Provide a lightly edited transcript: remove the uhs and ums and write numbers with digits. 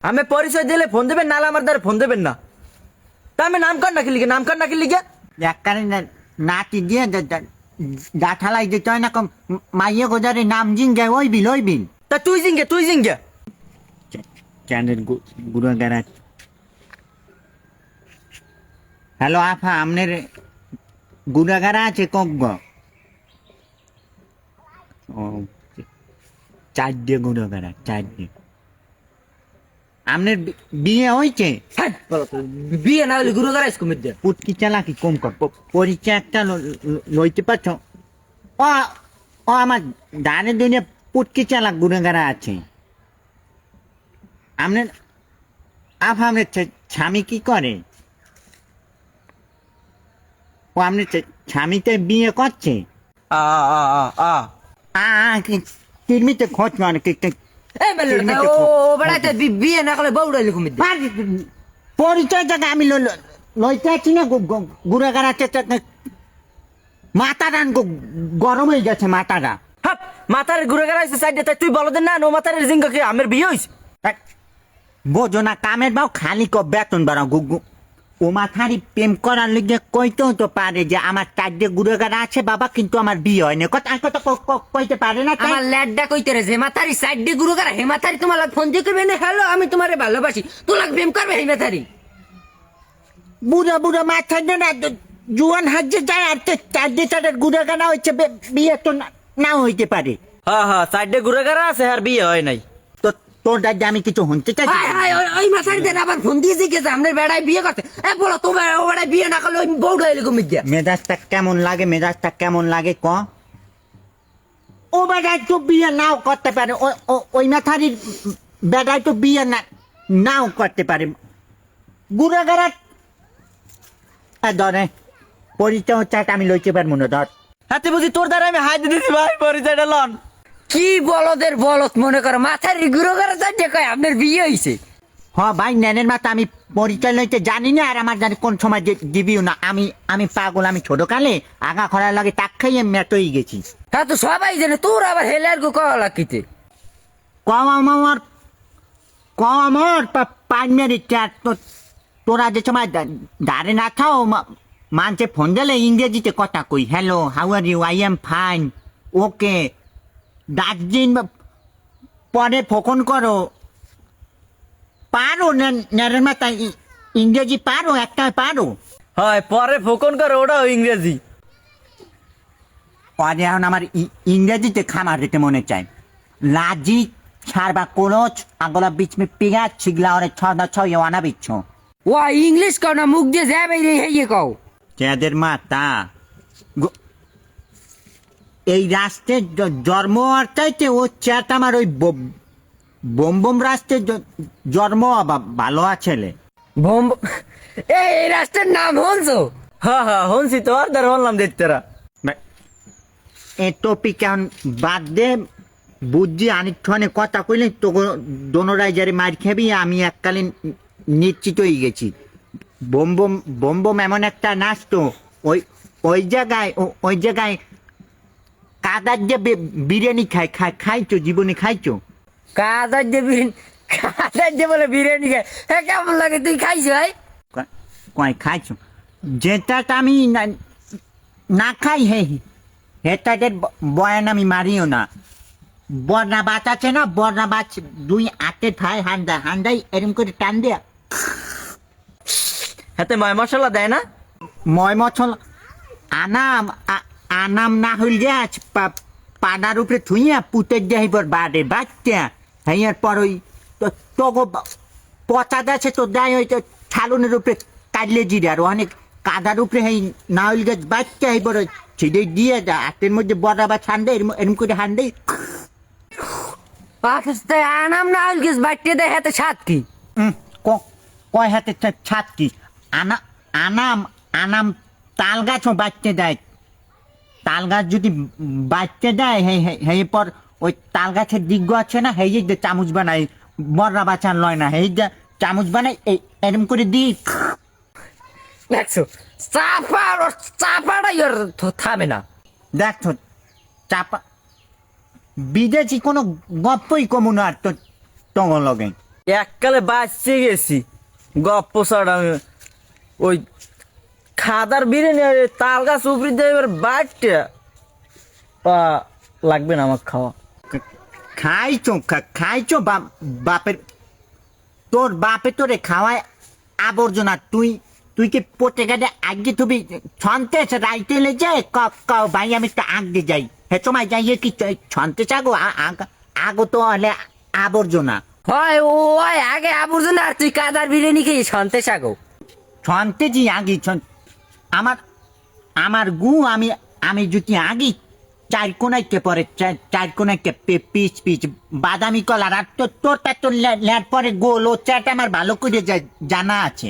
আমি পরিচয় দিলে ফোন দেবেন, নাহলে আমার দ্বারা ফোন দেবেন না। তা আমি নাম কার নাকি লিখে, নাম কার নাকি লিখে একবারে নাতি দিয়ে ডাঠালাই যে চয় না কম মাইয়ে গোজারে নাম জিঙ্গে ওই বিল তা তুই জিঙ্গে, তুই জিঙ্গে। চ্যানেল গুড়াগাড়া। হ্যালো আফা, আপনার গুড়াগাড়া আছে কগ্গ? ও, 4 দিয়ে গুড়াগাড়া, 4 দিয়ে। আপনার বিয়ে হয়েছে? বিয়ে না হলে গুরু গাড়াইস কুমির দিয়ে পুটকি চালাকি কম কর, পরিচয় একটা লইতে পারছ? ও ও আমার ডানে দুনিয়া পুটকি চালাক গুড়াগাড়া আছে। আপনার আফা, আপনার স্বামী কি করে? ও আপনার স্বামীতে বিয়ে করছে? আ আ আ আ কিডমিতে খোঁজ মানে এই বেলে ও বেড়াইতে বিয়ে না করলে বউ ডাইলে কুমির দিয়ে। পরিচয় জায়গা আমি লইতে আছি না গুড়াগাড়া। মাথাটা গরম হয়ে গেছে মাথাটা। হাপ মাথার ঘুরে গেলাইছে সাইডে, তাই তুই বলদেন না নো মাথার জিঙ্গা কি আমার বিয়ে হইছে? বোঝো না কামের বাও খালি বেতন বাড়াও গুগু। ও মাথারি প্রেম করার লিগে কইতেও তো পারে যে আমার 4 দিয়ে গুড়াগাড়া আছে বাবা, কিন্তু আমার বিয়ে হয়নি। কথা কইতে পারে না। আমার ল্যাডটা কইতে রে যে মাথারি সাইড দিয়ে ঘুরে গেলা, হে মাথারি তোমার ফোন দিয়ে করবে না, হ্যালো আমি তোমারে ভালোবাসি, তোলা প্রেম করবে হে মাথারি। বুড়া বুড়া মাথা না জুয়ান হাজে যায় আর 4 দিয়ে 4 গুড়াগাড়া হচ্ছে, বিয়ে তো না হইতে পারে। হ্যাঁ হ্যাঁ, সাইড দিয়ে ঘুরে গেলা আছে আর বিয়ে হয় নাই। তো তোর দাদা আমি কিছু শুনতে চাইছি। ওই মাথারি দেন আবার ফোন দিয়ে জিজ্ঞেস আমাদের বেড়ায় বিয়ে করতে। বলো তোমার ও বেড়ায় বিয়ে না করলে ওই বউ ডাইলে কুমির দিয়ে। মেজাজটা কেমন লাগে, মেজাজটা কেমন লাগে ক? ও বেটায় তো বিয়ে নাও করতে পারে, ওই মাথারির বেটায় তো বিয়ে নাও করতে পারে। গুড়াগাড়া ধরে পরিচয় হচ্ছে আমি লইতে পারবো না। ধর হাতে বুঝি তোর দ্বারা আমি হাত দিতেছি ভাই, পরিচয়টা লন। কি বলদের বলত মনে করো, মাথার ঘুরে গেলা সাইড দিয়ে কয় আপনার বিয়ে হইছে। হ ভাই, নেনের মাথা আমি পরিচয় লইতে জানি না, আর আমার জানি কোন সময় দিবিও না। আমি পাগল, আমি ছোট কালে আগা খরার লাগে টাক খাইয়ে মেটই গেছি। হ্যাঁ তো সবাই জানে, তোর আবার হেলার গো কওয়া লাগিতে। কম পাইমের তোরা যে সময় দাঁড়ে না থাও মানছে ফোন দিলে ইংরেজিতে কথা কই, hello how are you, I am fine, okay. Dustbin পরে ফোন করো, পারো নেরের মাথায় ইংরেজি পারো, একটা পারো। হয় পরে ফোন করে, ওটাও ইংরেজি। পরে এখন আমার ইংরেজিতে খামার রেতে মনে চাই। লাজি ছাড়বা কোলচ আগলা বিচ মে পিগা ছিগলা ওরে ছদা ছয় ওয়ানা বিচ্ছ। ও ইংলিশ কও না, মুখ দিয়ে যাবে হেয়ে কও। যাদের মাতা এই রাষ্ট্রের জন্ম আর চাইতে ও চ্যাট আমার ওই বোম রাষ্ট্রের জন্ম ভালো আছে। বোম এই রাষ্ট্রের নাম হনছো? হ্যাঁ হ্যাঁ হনছি তো, আর দ্বার হনলাম দেখতেরা। এ টপিক এখন বাদ দে, বুঝছি আনিকখানে কথা কইলে তো দোনোরাই যারে মার খাবি। আমি এককালীন নিশ্চিত হয়ে গেছি, বোম বোম এমন একটা নাচ তো ওই জায়গায় কাদার যে বিরিয়ানি খাইছো জীবনে খাইছো? কাদার যে বিরিয়ানি, কাদার যে বলে বিরিয়ানি খাই, হ্যাঁ কেমন লাগে তুই খাইছো? কয় খাইছো? যেটা আমি না খাই হেটাদের বয়ান আমি মারিও না। বর্ণা বাচ আছে না, বর্ণা বাচ 2 হাতে খায় হান্ডাই এরকম করে টান দেয়া। হাতে ময় মশলা দেয় না? ময় মশলা আনাম না হইল যে পানার উপরে থুইয়া পুতের যাইবার বাড়ে বাচ্চা হাইয়ার পর ওই তো পচা আছে তো দেয় ওই ছালুনের উপরে কাটলে জিরে, আর অনেক কাদার উপরে হাই না হইল গাছ বাচ্চা হইবার ছিঁড়ে দিয়ে হাতের মধ্যে বড়া বা ঠান্ডা এরম করে হান্ডে। আনাম না হইল গেছ বাচ্চা দেয় হাতে ছাদ কি? কয় হাতে ছাদ কি? আনাম তাল গাছও বাচ্চা দেয়। তাল গাছ যদি বাচ্চা দেয় সেই পর ওই তাল গাছের দিগ্গ আছে না, সেই যে চামচ বানায়, বড়রা বাচ্চার লয় না, সেই যে চামচ বানায় এরম করে দিই। দেখছো চাপাটা থামে না। দেখছো চাপা বিদেশি কোনো গপ্পই কমু না আর তো লগে। এককালে বাঁচতে গেছি গপ্প ছাড়া আমি ওই খাদার বিরিয়ানি আর তাল গাছ উপরি দিয়ে এবার বাড়তে লাগবে না আমার খাওয়া। খাইছো বাপের, তোর বাপে তোরে খাওয়ায় আবর্জনা। তুই কি পটে গেলে আগে তুমি ছন্তেছ রাইতে লে যায় ভাই আমি তো আগে যাই হে সময় যাইয়ে কি ছন্তে চাগো আগো তো হলে আবর্জনা। হয় ওই আগে আবর্জনা আর তুই কাদার বিরিয়ানি খেয়ে সন্তেষ আগো ছন্তে জি আগে আমার গু আমি যদি আগে চার কোনাইতে পরে চার কোনাইতে পিচ পিচ বাদামি কলার আর তোরটা তোর ল্যাট পরে গোল ও চাট আমার ভালো করে জানা আছে।